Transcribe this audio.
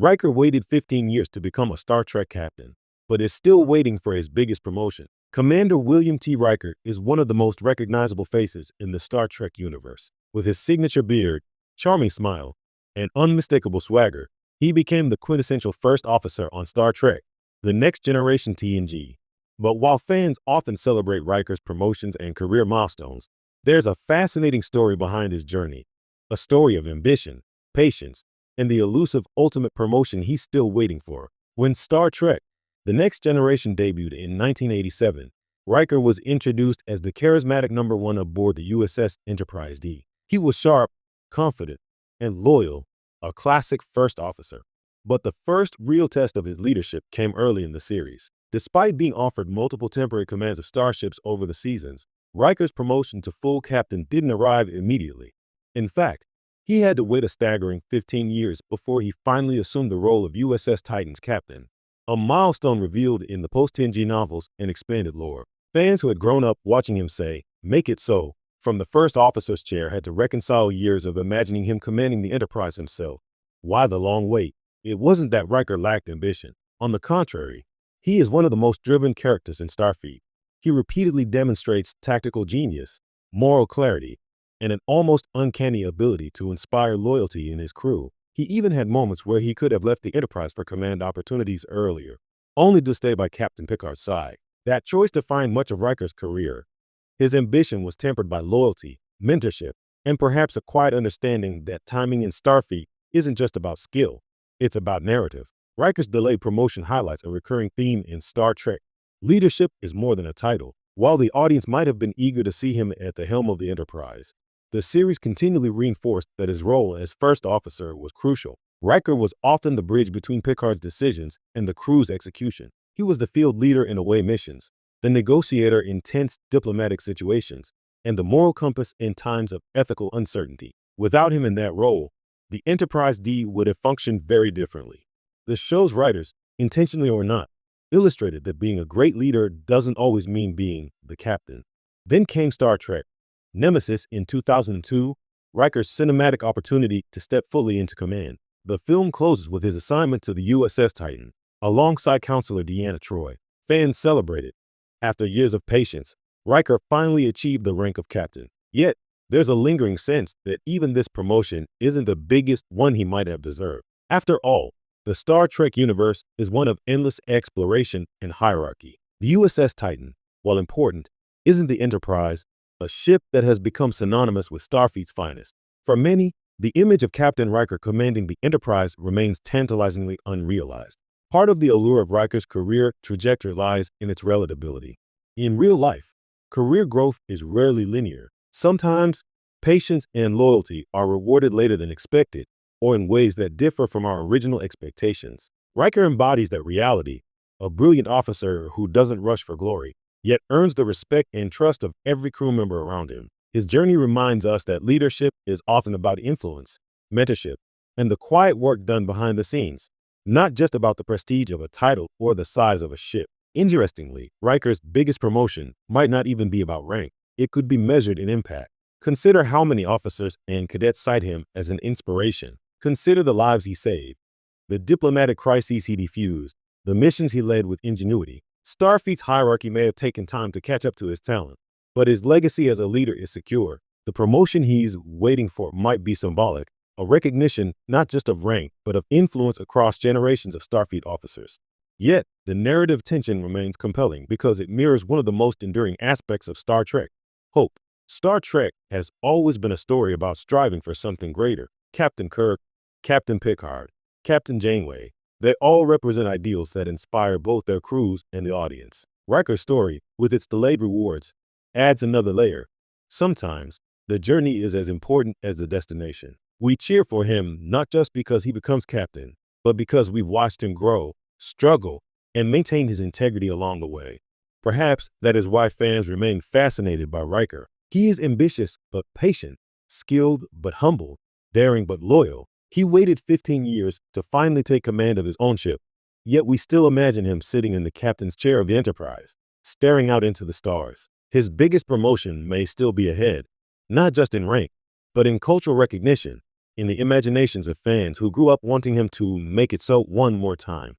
Riker waited 15 years to become a Star Trek captain, but is still waiting for his biggest promotion. Commander William T. Riker is one of the most recognizable faces in the Star Trek universe. With his signature beard, charming smile, and unmistakable swagger, he became the quintessential first officer on Star Trek, the Next Generation TNG. But while fans often celebrate Riker's promotions and career milestones, there's a fascinating story behind his journey, a story of ambition, patience, and the elusive ultimate promotion he's still waiting for. When Star Trek: The Next Generation debuted in 1987, Riker was introduced as the charismatic number one aboard the USS Enterprise D. He was sharp, confident, and loyal, a classic first officer. But the first real test of his leadership came early in the series. Despite being offered multiple temporary commands of starships over the seasons, Riker's promotion to full captain didn't arrive immediately. In fact, he had to wait a staggering 15 years before he finally assumed the role of USS Titan's captain, a milestone revealed in the post-TNG novels and expanded lore. Fans who had grown up watching him say, "Make it so," from the first officer's chair had to reconcile years of imagining him commanding the Enterprise himself. Why the long wait? It wasn't that Riker lacked ambition. On the contrary, he is one of the most driven characters in Starfleet. He repeatedly demonstrates tactical genius, moral clarity, and an almost uncanny ability to inspire loyalty in his crew. He even had moments where he could have left the Enterprise for command opportunities earlier, only to stay by Captain Picard's side. That choice defined much of Riker's career. His ambition was tempered by loyalty, mentorship, and perhaps a quiet understanding that timing in Starfleet isn't just about skill, it's about narrative. Riker's delayed promotion highlights a recurring theme in Star Trek. Leadership is more than a title. While the audience might have been eager to see him at the helm of the Enterprise, the series continually reinforced that his role as first officer was crucial. Riker was often the bridge between Picard's decisions and the crew's execution. He was the field leader in away missions, the negotiator in tense diplomatic situations, and the moral compass in times of ethical uncertainty. Without him in that role, the Enterprise D would have functioned very differently. The show's writers, intentionally or not, illustrated that being a great leader doesn't always mean being the captain. Then came Star Trek: Nemesis in 2002, Riker's cinematic opportunity to step fully into command. The film closes with his assignment to the USS Titan, alongside Counselor Deanna Troi. Fans celebrated. After years of patience, Riker finally achieved the rank of captain. Yet, there's a lingering sense that even this promotion isn't the biggest one he might have deserved. After all, the Star Trek universe is one of endless exploration and hierarchy. The USS Titan, while important, isn't the Enterprise, a ship that has become synonymous with Starfleet's finest. For many, the image of Captain Riker commanding the Enterprise remains tantalizingly unrealized. Part of the allure of Riker's career trajectory lies in its relatability. In real life, career growth is rarely linear. Sometimes, patience and loyalty are rewarded later than expected, or in ways that differ from our original expectations. Riker embodies that reality, a brilliant officer who doesn't rush for glory, yet earns the respect and trust of every crew member around him. His journey reminds us that leadership is often about influence, mentorship, and the quiet work done behind the scenes, not just about the prestige of a title or the size of a ship. Interestingly, Riker's biggest promotion might not even be about rank. It could be measured in impact. Consider how many officers and cadets cite him as an inspiration. Consider the lives he saved, the diplomatic crises he defused, the missions he led with ingenuity. Starfleet's hierarchy may have taken time to catch up to his talent, but his legacy as a leader is secure. The promotion he's waiting for might be symbolic, a recognition not just of rank, but of influence across generations of Starfleet officers. Yet, the narrative tension remains compelling because it mirrors one of the most enduring aspects of Star Trek: hope. Star Trek has always been a story about striving for something greater. Captain Kirk, Captain Picard, Captain Janeway, they all represent ideals that inspire both their crews and the audience. Riker's story, with its delayed rewards, adds another layer. Sometimes, the journey is as important as the destination. We cheer for him not just because he becomes captain, but because we've watched him grow, struggle, and maintain his integrity along the way. Perhaps that is why fans remain fascinated by Riker. He is ambitious but patient, skilled but humble, daring but loyal. He waited 15 years to finally take command of his own ship, yet we still imagine him sitting in the captain's chair of the Enterprise, staring out into the stars. His biggest promotion may still be ahead, not just in rank, but in cultural recognition, in the imaginations of fans who grew up wanting him to make it so one more time.